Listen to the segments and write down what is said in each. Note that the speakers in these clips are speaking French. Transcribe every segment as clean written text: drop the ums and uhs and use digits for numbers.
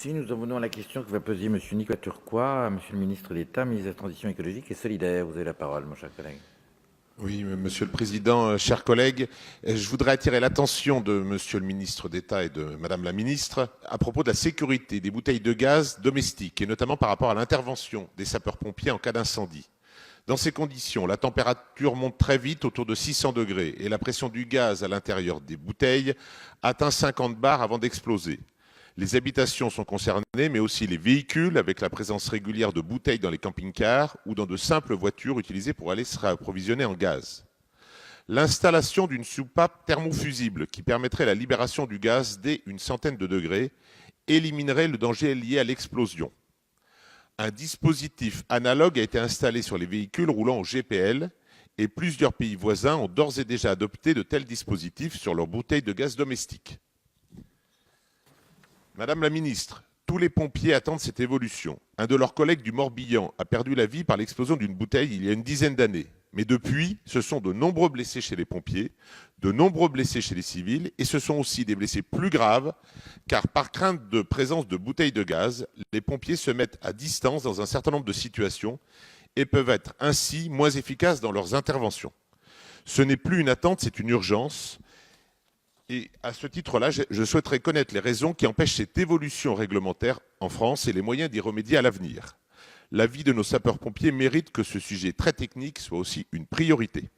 Si nous en venons à la question que va poser M. Nicolas Turquois, Monsieur le ministre d'État, ministre de la Transition écologique et solidaire. Vous avez la parole, mon cher collègue. Oui, Monsieur le Président, chers collègues, je voudrais attirer l'attention de Monsieur le ministre d'État et de Madame la ministre à propos de la sécurité des bouteilles de gaz domestiques et notamment par rapport à l'intervention des sapeurs-pompiers en cas d'incendie. Dans ces conditions, la température monte très vite autour de 600 degrés et la pression du gaz à l'intérieur des bouteilles atteint 50 bars avant d'exploser. Les habitations sont concernées, mais aussi les véhicules, avec la présence régulière de bouteilles dans les camping-cars ou dans de simples voitures utilisées pour aller se réapprovisionner en gaz. L'installation d'une soupape thermofusible qui permettrait la libération du gaz dès une centaine de degrés éliminerait le danger lié à l'explosion. Un dispositif analogue a été installé sur les véhicules roulant au GPL et plusieurs pays voisins ont d'ores et déjà adopté de tels dispositifs sur leurs bouteilles de gaz domestiques. Madame la ministre, tous les pompiers attendent cette évolution. Un de leurs collègues du Morbihan a perdu la vie par l'explosion d'une bouteille il y a une dizaine d'années. Mais depuis, ce sont de nombreux blessés chez les pompiers, de nombreux blessés chez les civils, et ce sont aussi des blessés plus graves, car par crainte de présence de bouteilles de gaz, les pompiers se mettent à distance dans un certain nombre de situations et peuvent être ainsi moins efficaces dans leurs interventions. Ce n'est plus une attente, c'est une urgence. Et à ce titre-là, je souhaiterais connaître les raisons qui empêchent cette évolution réglementaire en France et les moyens d'y remédier à l'avenir. L'avis de nos sapeurs-pompiers mérite que ce sujet très technique soit aussi une priorité.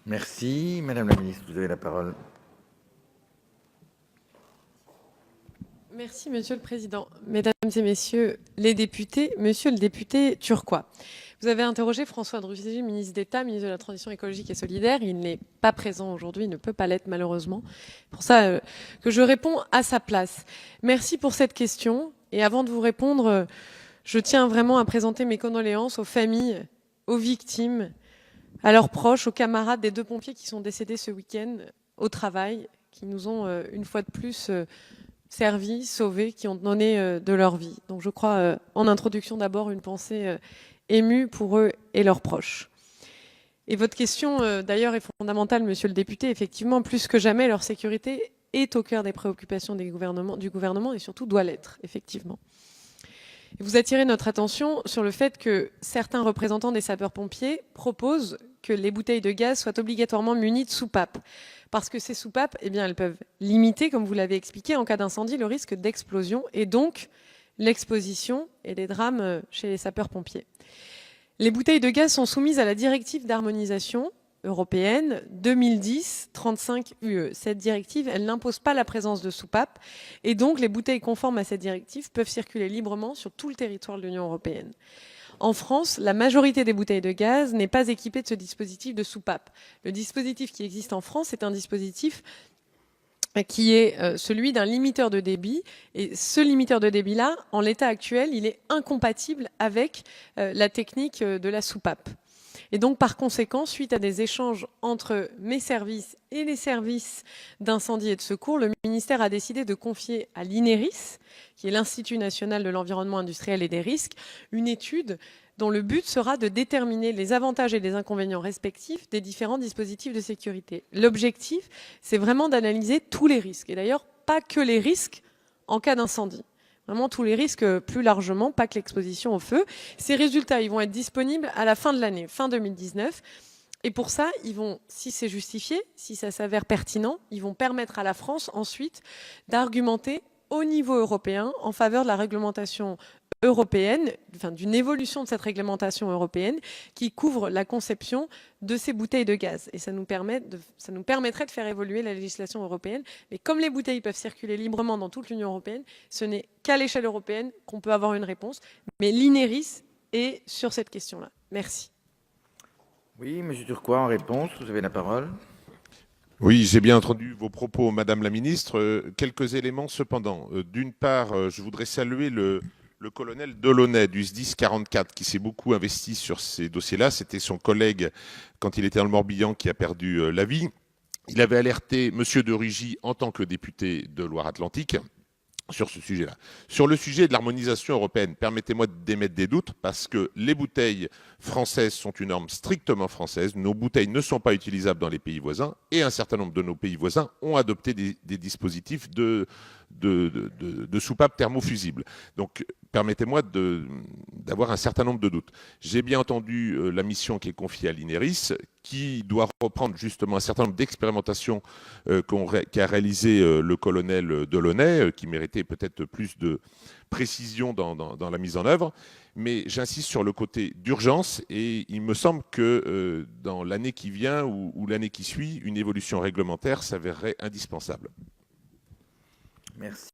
Merci. Madame la ministre, vous avez la parole. Merci, Monsieur le Président. Mesdames et Messieurs les députés, Monsieur le député Turquois, vous avez interrogé François de Rugy, ministre d'État, ministre de la Transition écologique et solidaire. Il n'est pas présent aujourd'hui, il ne peut pas l'être malheureusement. C'est pour ça que je réponds à sa place. Merci pour cette question. Et avant de vous répondre, je tiens vraiment à présenter mes condoléances aux familles, aux victimes, à leurs proches, aux camarades des deux pompiers qui sont décédés ce week-end au travail, qui nous ont une fois de plus servis, sauvés, qui ont donné de leur vie. Donc je crois en introduction d'abord une pensée émue pour eux et leurs proches. Et votre question d'ailleurs est fondamentale, monsieur le député. Effectivement, plus que jamais, leur sécurité est au cœur des préoccupations du gouvernement et surtout doit l'être, effectivement. Et vous attirez notre attention sur le fait que certains représentants des sapeurs-pompiers proposent que les bouteilles de gaz soient obligatoirement munies de soupapes. Parce que ces soupapes, eh bien, elles peuvent limiter, comme vous l'avez expliqué, en cas d'incendie, le risque d'explosion et donc l'exposition et les drames chez les sapeurs-pompiers. Les bouteilles de gaz sont soumises à la directive d'harmonisation européenne 2010-35/UE. Cette directive, elle n'impose pas la présence de soupapes et donc les bouteilles conformes à cette directive peuvent circuler librement sur tout le territoire de l'Union européenne. En France, la majorité des bouteilles de gaz n'est pas équipée de ce dispositif de soupape. Le dispositif qui existe en France est un dispositif qui est celui d'un limiteur de débit. Et ce limiteur de débit-là, en l'état actuel, il est incompatible avec la technique de la soupape. Et donc, par conséquent, suite à des échanges entre mes services et les services d'incendie et de secours, le ministère a décidé de confier à l'INERIS, qui est l'Institut national de l'environnement industriel et des risques, une étude dont le but sera de déterminer les avantages et les inconvénients respectifs des différents dispositifs de sécurité. L'objectif, c'est vraiment d'analyser tous les risques, et d'ailleurs pas que les risques en cas d'incendie. Vraiment tous les risques plus largement, pas que l'exposition au feu. Ces résultats, ils vont être disponibles à la fin de l'année, fin 2019. Et pour ça, ils vont, si c'est justifié, si ça s'avère pertinent, ils vont permettre à la France ensuite d'argumenter au niveau européen en faveur de la réglementation européenne, enfin d'une évolution de cette réglementation européenne qui couvre la conception de ces bouteilles de gaz. Et ça nous permettrait de faire évoluer la législation européenne. Mais comme les bouteilles peuvent circuler librement dans toute l'Union européenne, ce n'est qu'à l'échelle européenne qu'on peut avoir une réponse. Mais l'INERIS est sur cette question-là. Merci. Oui, monsieur Turquois, en réponse, vous avez la parole. Oui, j'ai bien entendu vos propos, Madame la Ministre. Quelques éléments cependant. D'une part, je voudrais saluer le colonel Delaunay du SDIS 44 qui s'est beaucoup investi sur ces dossiers-là. C'était son collègue quand il était dans le Morbihan qui a perdu la vie. Il avait alerté Monsieur de Rugy en tant que député de Loire-Atlantique sur ce sujet-là. Sur le sujet de l'harmonisation européenne, permettez-moi d'émettre des doutes parce que les bouteilles françaises sont une norme strictement française. Nos bouteilles ne sont pas utilisables dans les pays voisins et un certain nombre de nos pays voisins ont adopté des dispositifs de soupapes thermofusibles. Donc, permettez-moi d'avoir un certain nombre de doutes. J'ai bien entendu la mission qui est confiée à l'INERIS, qui doit reprendre justement un certain nombre d'expérimentations qu'a réalisé le colonel Delaunay, qui méritait peut-être plus de précision dans la mise en œuvre. Mais j'insiste sur le côté d'urgence et il me semble que dans l'année qui vient ou l'année qui suit, une évolution réglementaire s'avérerait indispensable. Merci.